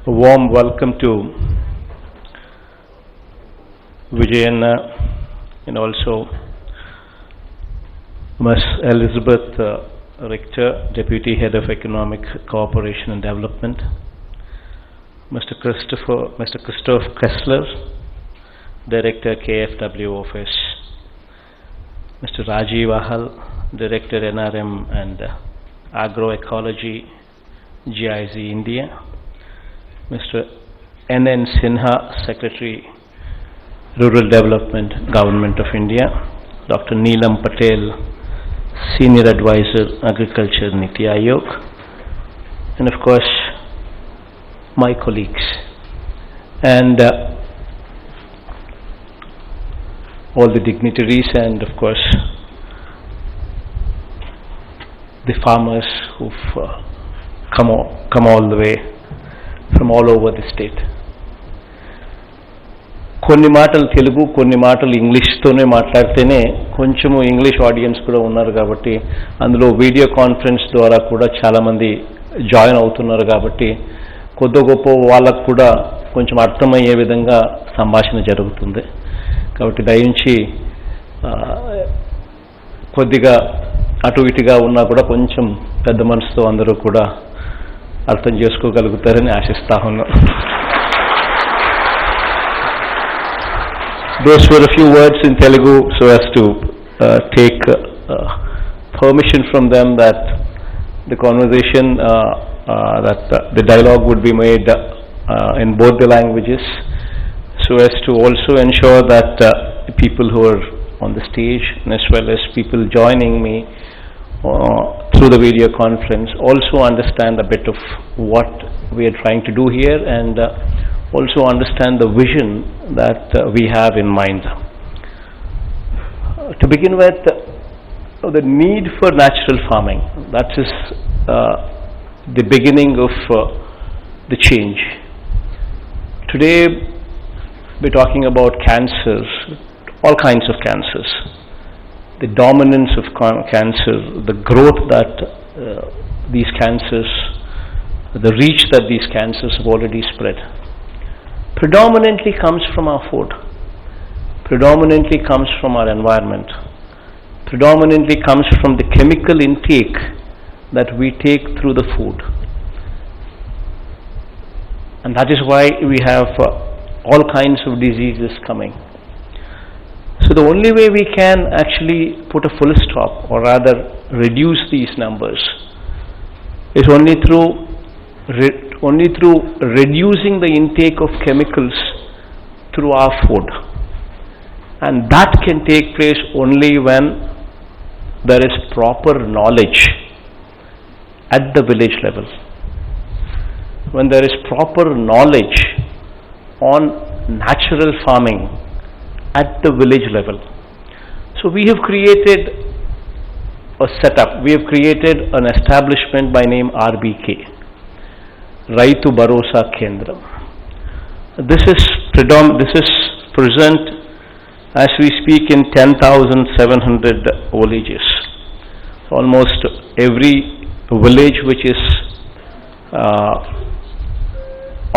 A warm welcome to Jagan and also Ms. Elizabeth Richter, Deputy Head of Economic Cooperation and Development, Mr. Christoph Kessler, Director KFW Office, Mr. Rajiv Ahal, Director NRM and Agroecology, GIZ India, Mr. N.N. Sinha, Secretary Rural Development, Government of India, Dr. Neelam Patel, Senior Advisor, Agriculture, Niti Aayog, and of course my colleagues and all the dignitaries, and of course the farmers who've come all the way from all over the state. కొన్ని మాటలు తెలుగు, కొన్ని మాటలు ఇంగ్లీష్తోనే మాట్లాడితేనే కొంచెము English audience కూడా ఉన్నారు కాబట్టి, అందులో వీడియో కాన్ఫరెన్స్ ద్వారా కూడా చాలామంది జాయిన్ అవుతున్నారు కాబట్టి కొద్ది గొప్ప వాళ్ళకు కూడా కొంచెం అర్థమయ్యే విధంగా సంభాషణ జరుగుతుంది. కాబట్టి దయించి కొద్దిగా అటు ఇటుగా ఉన్నా కూడా కొంచెం పెద్ద మనసుతో అందరూ కూడా అర్థం చేసుకోగలుగుతారని ఆశిస్తా ఉన్నాను. Those were a few words in Telugu so as to take permission from them that the conversation, the dialogue would be made in both the languages, so as to also ensure that people who are on the stage and as well as people joining me through the video conference also understand a bit of what we are trying to do here and also understand the vision that we have in mind. To begin with, the need for natural farming, that is the beginning of the change. Today we're talking about cancers, all kinds of cancers, the dominance of cancer, the growth that these cancers, the reach that these cancers have already spread, predominantly comes from our food, predominantly comes from our environment, predominantly comes from the chemical intake that we take through the food. And that is why we have all kinds of diseases coming. So the only way we can actually put a full stop, or rather reduce these numbers, is only through reducing the intake of chemicals through our food. And that can take place only when there is proper knowledge at the village level. When there is proper knowledge on natural farming at the village level. So we have created a setup, we have created an establishment by name RBK, Raitu Bharosa Kendram. This is present as we speak in 10,700 villages. Almost every village which is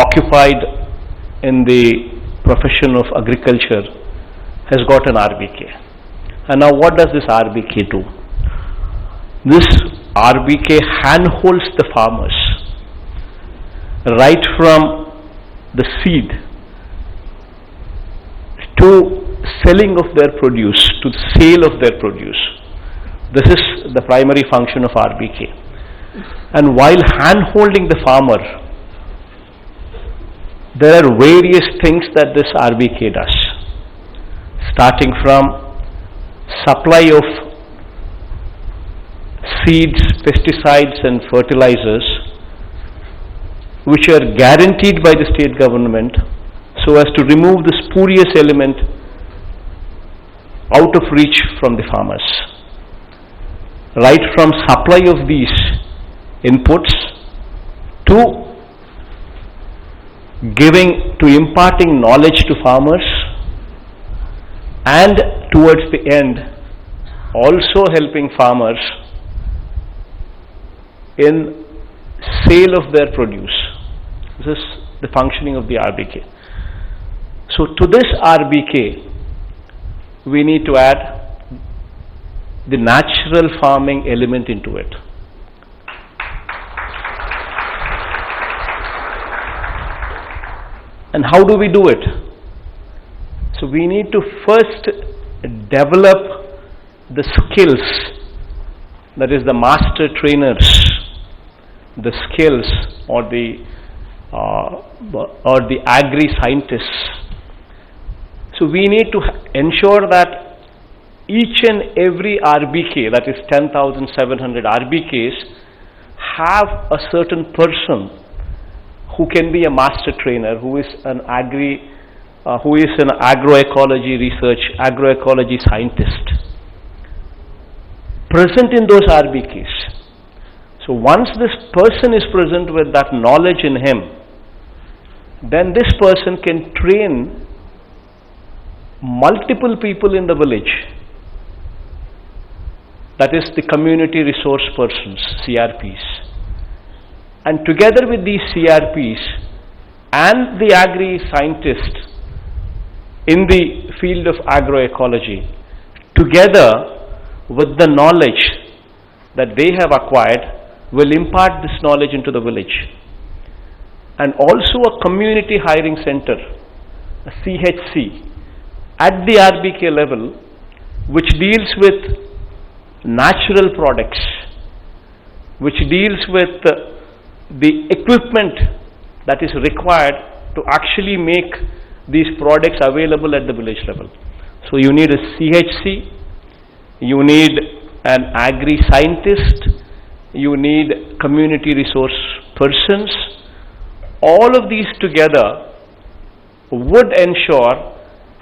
occupied in the profession of agriculture has got an RBK. And now what does this RBK do? This RBK handholds the farmers right from the seed to selling of their produce, to the sale of their produce. This is the primary function of RBK. And while hand-holding the farmer, there are various things that this RBK does, starting from supply of seeds, pesticides and fertilizers, which are guaranteed by the state government so as to remove the spurious element out of reach from the farmers. Right from supply of these inputs to imparting knowledge to farmers, and towards the end also helping farmers in sale of their produce. This is the functioning of the RBK. So to this RBK, we need to add the natural farming element into it. And how do we do it? So we need to first develop the skills, that is the master trainers, the skills or the agri-scientists. So we need to ensure that each and every RBK, that is 10,700 RBKs, have a certain person who can be a master trainer, who is an agroecology research, agroecology scientist, present in those RBKs. So once this person is present with that knowledge in him, then this person can train multiple people in the village. That is the community resource persons, CRPs. And together with these CRPs and the agri-scientists in the field of agroecology, together with the knowledge that they have acquired, will impart this knowledge into the village. And also a community hiring center, a CHC, at the RBK level, which deals with natural products, which deals with the equipment that is required to actually make these products available at the village level. So you need a CHC, you need an agri-scientist, you need community resource persons. All of these together would ensure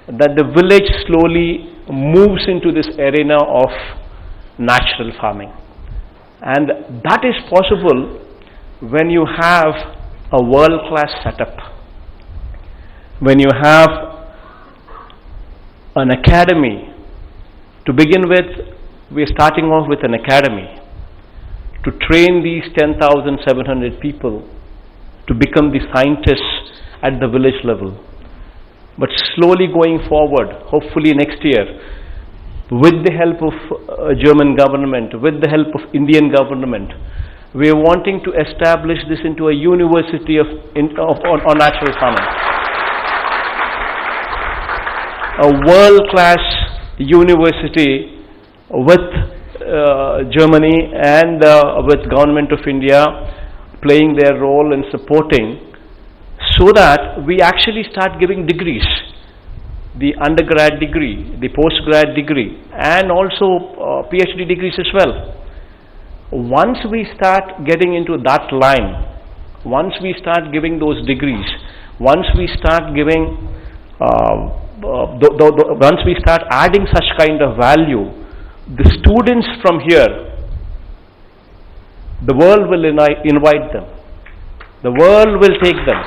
that the village slowly moves into this arena of natural farming. And that is possible when you have a world-class setup, when you have an academy. To begin with, we are starting off with an academy to train these 10,700 people to become the scientists at the village level. But slowly going forward, hopefully next year, with the help of German government, with the help of Indian government, we are wanting to establish this into a university on natural farming. A world-class university with Germany and with Government of India playing their role in supporting, so that we actually start giving degrees, the undergrad degree, the postgrad degree, and also PhD degrees as well. Once we start getting into that line, once we start giving those degrees, once we start giving, once we start adding such kind of value, the students from here, the world will invite them. The world will take them.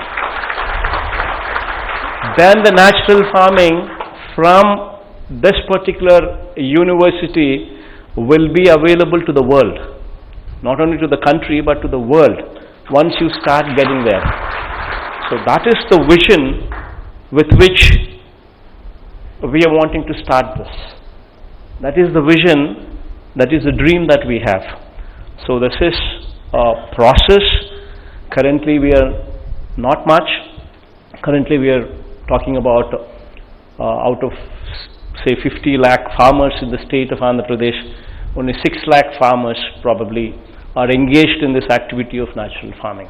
Then the natural farming from this particular university will be available to the world. Not only to the country, but to the world, once you start getting there. So that is the vision with which we are wanting to start this. That is the vision, that is the dream that we have. So this is a process. Currently we are not much. Currently we are talking about out of say 50 lakh farmers in the state of Andhra Pradesh, only 6 lakh farmers probably are engaged in this activity of natural farming.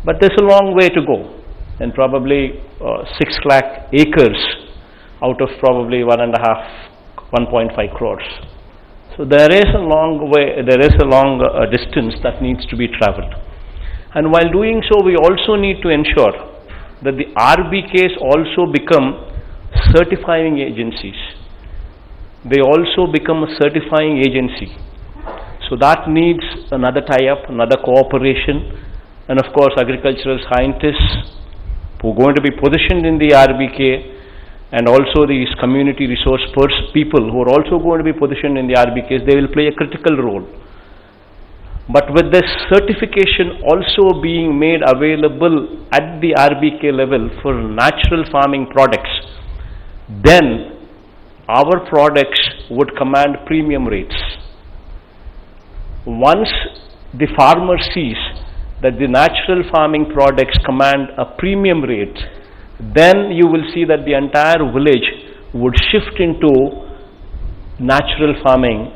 But there's a long way to go, and probably 6 lakh acres out of probably 1.5 crores. So there is a long way, there is a long distance that needs to be traveled. And while doing so, we also need to ensure that the RBKs also become certifying agencies. They also become a certifying agency. So that needs another tie-up, another cooperation, and of course agricultural scientists who are going to be positioned in the RBK, and also these community resource people who are also going to be positioned in the RBKs. They will play a critical role. But with this certification also being made available at the RBK level for natural farming products, then our products would command premium rates. Once the farmer sees that the natural farming products command a premium rate, then you will see that the entire village would shift into natural farming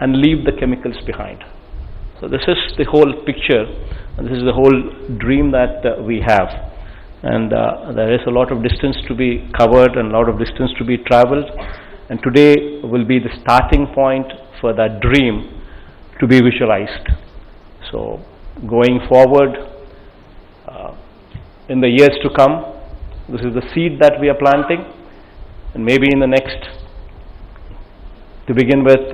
and leave the chemicals behind. So this is the whole picture, and this is the whole dream that we have. And there is a lot of distance to be covered and a lot of distance to be traveled. And today will be the starting point for that dream to be visualized. So going forward, in the years to come, this is the seed that we are planting. And maybe in the next, to begin with,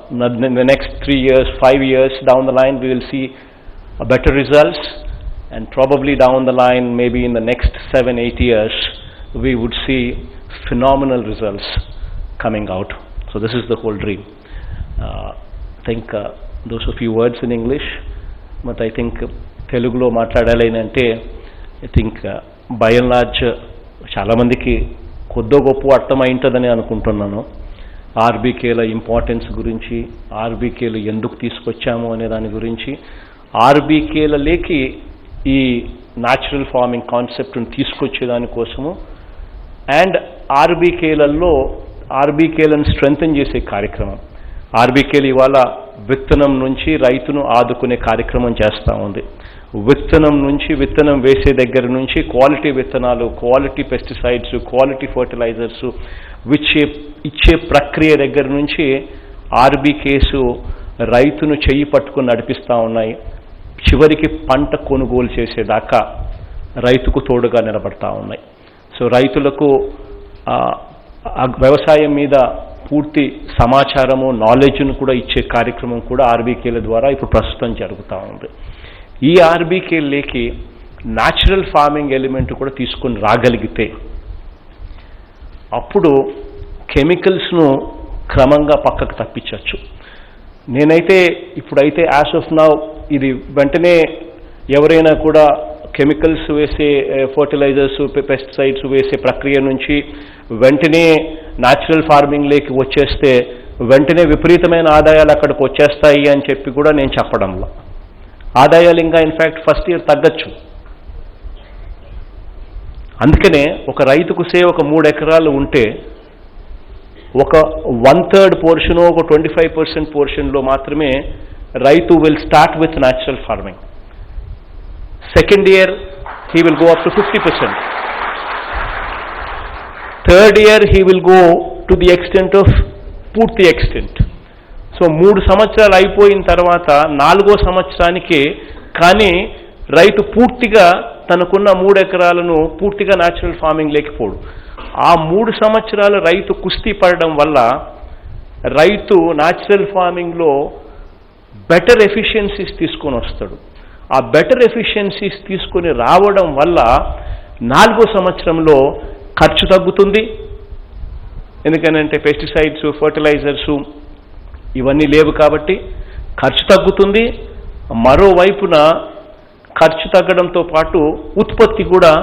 in the next 3 years, 5 years down the line, we will see a better results, and probably down the line, maybe in the next 7-8 years, we would see phenomenal results coming out. So this is the whole dream. I think those are a few words in English, but I think Telugulo మాట్లాడాలి అంటే I think by and large చాలా మందికి కొద్దో గొప్ప అర్థమై ఉంటుందని అనుకుంటున్నాను. ఆర్బీకేల importance గురించి, ఆర్బీకేలు ఎందుకు తీసుకొచ్చాము అనే దాని గురించి, ఆర్బీకేలలోకి ఈ న్యాచురల్ ఫార్మింగ్ కాన్సెప్ట్ని తీసుకొచ్చేదానికోసము, అండ్ ఆర్బీకేలను స్ట్రెంథెన్ చేసే కార్యక్రమం. ఆర్బీకేలు ఇవాళ విత్తనం నుంచి రైతును ఆదుకునే కార్యక్రమం చేస్తూ ఉంది. విత్తనం నుంచి, విత్తనం వేసే దగ్గర నుంచి క్వాలిటీ విత్తనాలు, క్వాలిటీ పెస్టిసైడ్స్, క్వాలిటీ ఫర్టిలైజర్స్ ఇచ్చే ప్రక్రియ దగ్గర నుంచి ఆర్బీకేస్ రైతును చెయ్యి పట్టుకుని నడిపిస్తూ ఉన్నాయి. చివరికి పంట కొనుగోలు చేసేదాకా రైతుకు తోడుగా నిలబడతా ఉన్నాయి. సో రైతులకు వ్యవసాయం మీద పూర్తి సమాచారము, నాలెడ్జ్ను కూడా ఇచ్చే కార్యక్రమం కూడా ఆర్బీకేల ద్వారా ఇప్పుడు ప్రస్తుతం జరుగుతూ ఉంది. ఈ ఆర్బీకేలకి న్యాచురల్ ఫార్మింగ్ ఎలిమెంట్ కూడా తీసుకొని రాగలిగితే అప్పుడు కెమికల్స్ను క్రమంగా పక్కకు తప్పించవచ్చు. నేనైతే ఇప్పుడైతే యాజ్ ఆఫ్ నౌ ఇది వెంటనే ఎవరైనా కూడా కెమికల్స్ వేసే ఫర్టిలైజర్స్, పెస్టిసైడ్స్ వేసే ప్రక్రియ నుంచి వెంటనే న్యాచురల్ ఫార్మింగ్లోకి వచ్చేస్తే వెంటనే విపరీతమైన ఆదాయాలు అక్కడికి వచ్చేస్తాయి అని చెప్పి కూడా నేను చెప్పడంలో, ఆదాయాలు ఇంకా ఇన్ఫ్యాక్ట్ ఫస్ట్ ఇయర్ తగ్గచ్చు. అందుకనే ఒక రైతుకు ఒక 3 ఎకరాలు ఉంటే ఒక 1/3 పోర్షన్, ఒక 25% పోర్షన్లో మాత్రమే రైతు will start with natural farming. Second year he will go up to 50%. Third year he will go to the extent of పూర్తి ఎక్స్టెంట్. సో 3 సంవత్సరాలు అయిపోయిన తర్వాత 4వ సంవత్సరానికి కానీ రైతు పూర్తిగా తనకున్న 3 ఎకరాలను పూర్తిగా న్యాచురల్ ఫార్మింగ్ లేకపోడు. ఆ 3 సంవత్సరాలు రైతు కుస్తీ పడడం వల్ల రైతు న్యాచురల్ ఫార్మింగ్లో బెటర్ ఎఫిషియన్సీస్ తీసుకొని వస్తాడు. ఆ బెటర్ ఎఫిషియన్సీస్ తీసుకొని రావడం వల్ల 4వ సంవత్సరంలో ఖర్చు తగ్గుతుంది. ఎందుకనంటే పెస్టిసైడ్స్, ఫర్టిలైజర్సు ఇవన్నీ లేవు కాబట్టి ఖర్చు తగ్గుతుంది. మరోవైపున ఖర్చు తగ్గడంతో పాటు ఉత్పత్తి కూడా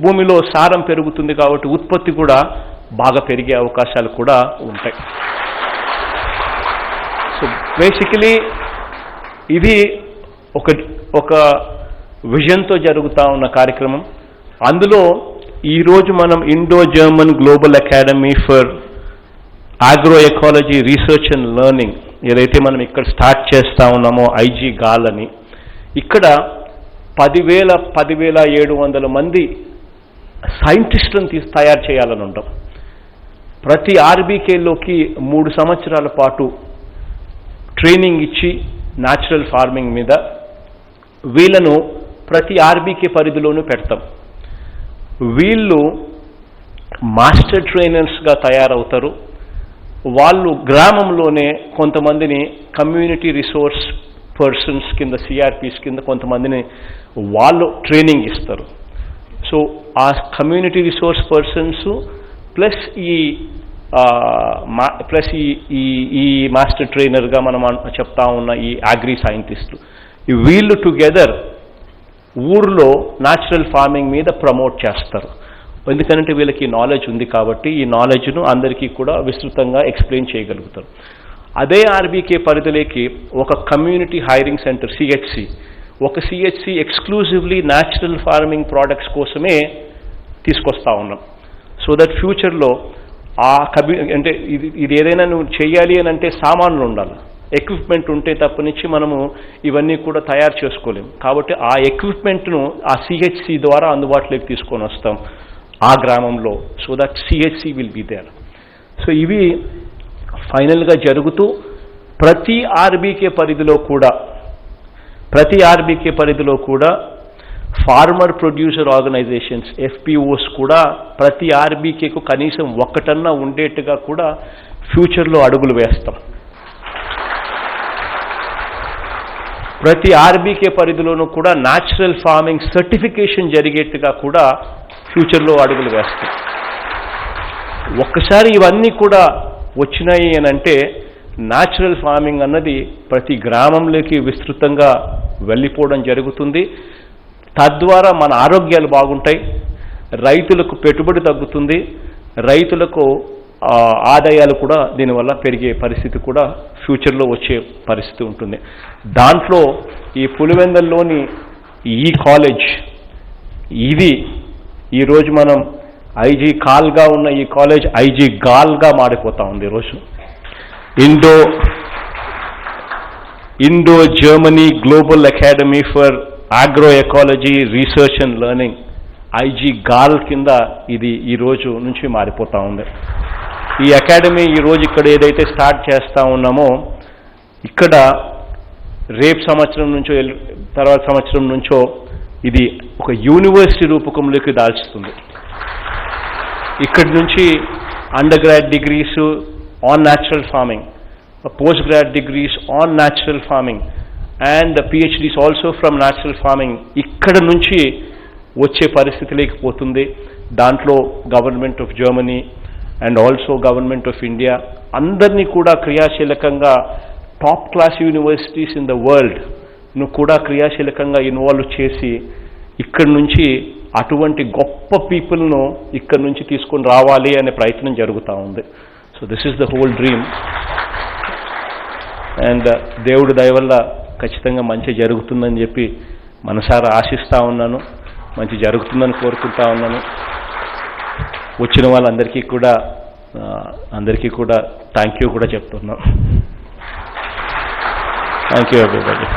భూమిలో సారం పెరుగుతుంది కాబట్టి ఉత్పత్తి కూడా బాగా పెరిగే అవకాశాలు కూడా ఉంటాయి. సో బేసికలీ ఇది ఒక విజన్తో జరుగుతూ ఉన్న కార్యక్రమం. అందులో ఈరోజు మనం Indo German global academy for agro ecology research and learning ఏదైతే మనం ఇక్కడ స్టార్ట్ చేస్తూ ఉన్నామో ఐజీ గాల్ అని, ఇక్కడ 10,700 మంది సైంటిస్టులను తయారు చేయాలని ఉంటాం. ప్రతి ఆర్బీకేలోకి 3 సంవత్సరాల పాటు ట్రైనింగ్ ఇచ్చి న్యాచురల్ ఫార్మింగ్ మీద వీళ్ళను ప్రతి ఆర్బీకే పరిధిలోనూ పెడతాం. వీళ్ళు మాస్టర్ ట్రైనర్స్గా తయారవుతారు. వాళ్ళు గ్రామంలోనే కొంతమందిని కమ్యూనిటీ రిసోర్స్ పర్సన్స్ కింద, సిఆర్పీస్ కింద కొంతమందిని వాళ్ళు ట్రైనింగ్ ఇస్తారు. సో ఆ కమ్యూనిటీ రిసోర్స్ పర్సన్స్ ప్లస్ ఈ ప్లస్ ఈ మాస్టర్ ట్రైనర్గా మనం చెప్తా ఉన్న ఈ అగ్రి సైంటిస్టులు, వీళ్ళు టుగెదర్ ఊర్లో న్యాచురల్ ఫార్మింగ్ మీద ప్రమోట్ చేస్తారు. ఎందుకంటే వీళ్ళకి నాలెడ్జ్ ఉంది కాబట్టి ఈ నాలెడ్జ్ను అందరికీ కూడా విస్తృతంగా ఎక్స్ప్లెయిన్ చేయగలుగుతారు. అదే ఆర్బీకే పరిధిలోకి ఒక కమ్యూనిటీ హైరింగ్ సెంటర్ సిహెచ్సి, ఒక CHC exclusively natural farming products కోసమే తీసుకొస్తా ఉన్నాం. సో దట్ ఫ్యూచర్లో అంటే ఇది ఏదైనా నువ్వు చేయాలి అని అంటే సామాన్లు ఉండాలి, ఎక్విప్మెంట్ ఉంటే తప్పనిచ్చి మనము ఇవన్నీ కూడా తయారు చేసుకోలేము. కాబట్టి ఆ ఎక్విప్మెంట్ను ఆ సిహెచ్సి ద్వారా అందుబాటులోకి తీసుకొని వస్తాం ఆ గ్రామంలో. So that CHC will be there. So ఇవి ఫైనల్గా జరుగుతూ ప్రతి ఆర్బీకే పరిధిలో కూడా ఫార్మర్ ప్రొడ్యూసర్ ఆర్గనైజేషన్స్ ఎఫ్పిఓస్ కూడా ప్రతి ఆర్బీకేకు కనీసం ఒక్కటన్నా ఉండేట్టుగా కూడా ఫ్యూచర్లో అడుగులు వేస్తాం. ప్రతి ఆర్బీకే పరిధిలోనూ కూడా న్యాచురల్ ఫార్మింగ్ సర్టిఫికేషన్ జరిగేట్టుగా కూడా ఫ్యూచర్లో అడుగులు వేస్తాం. ఒక్కసారి ఇవన్నీ కూడా వచ్చినాయి అని అంటే న్యాచురల్ ఫార్మింగ్ అన్నది ప్రతి గ్రామంలోకి విస్తృతంగా వెళ్ళిపోవడం జరుగుతుంది. తద్వారా మన ఆరోగ్యాలు బాగుంటాయి, రైతులకు పెట్టుబడి తగ్గుతుంది, రైతులకు ఆదాయాలు కూడా దీనివల్ల పెరిగే పరిస్థితి కూడా ఫ్యూచర్లో వచ్చే పరిస్థితి ఉంటుంది. దాంట్లో ఈ పులివెందల్లోని ఈ కాలేజ్, ఇది ఈరోజు మనం ఐజీ కాల్గా ఉన్న ఈ కాలేజ్ ఐజీ గాల్గా మారిపోతా ఉంది. ఈరోజు Indo Germany global academy for agro ecology research and learning IG గాల్ కింద ఇది ఈ రోజు నుంచి మారిపోతా ఉంది. ఈ అకాడమీ ఈరోజు ఇక్కడ ఏదైతే స్టార్ట్ చేస్తూ ఉన్నామో ఇక్కడ రేపు సంవత్సరం నుంచో తర్వాత సంవత్సరం నుంచో ఇది ఒక యూనివర్సిటీ రూపకంలోకి దాల్చుతుంది. ఇక్కడి నుంచి under grad degrees on natural farming, post grad degrees on natural farming and PhDs also from natural farming ఇక్కడ నుంచి వచ్చే పరిస్థితి లేకపోతుంది. దాంట్లో government of Germany and also government of India అందరినీ కూడా క్రియాశీలకంగా top class universities in the వరల్డ్ను కూడా క్రియాశీలకంగా ఇన్వాల్వ్ చేసి ఇక్కడి నుంచి అటువంటి గొప్ప పీపుల్ను ఇక్కడి నుంచి తీసుకొని రావాలి అనే ప్రయత్నం జరుగుతూ ఉంది. So this is the whole dream. And దేవుడి దయ వల్ల ఖచ్చితంగా మంచి జరుగుతుందని చెప్పి మనసారా ఆశిస్తూ ఉన్నాను, మంచి జరుగుతుందని కోరుకుంటా ఉన్నాను. వచ్చిన వాళ్ళందరికీ కూడా థ్యాంక్ యూ కూడా చెప్తున్నాను. Thank you everybody.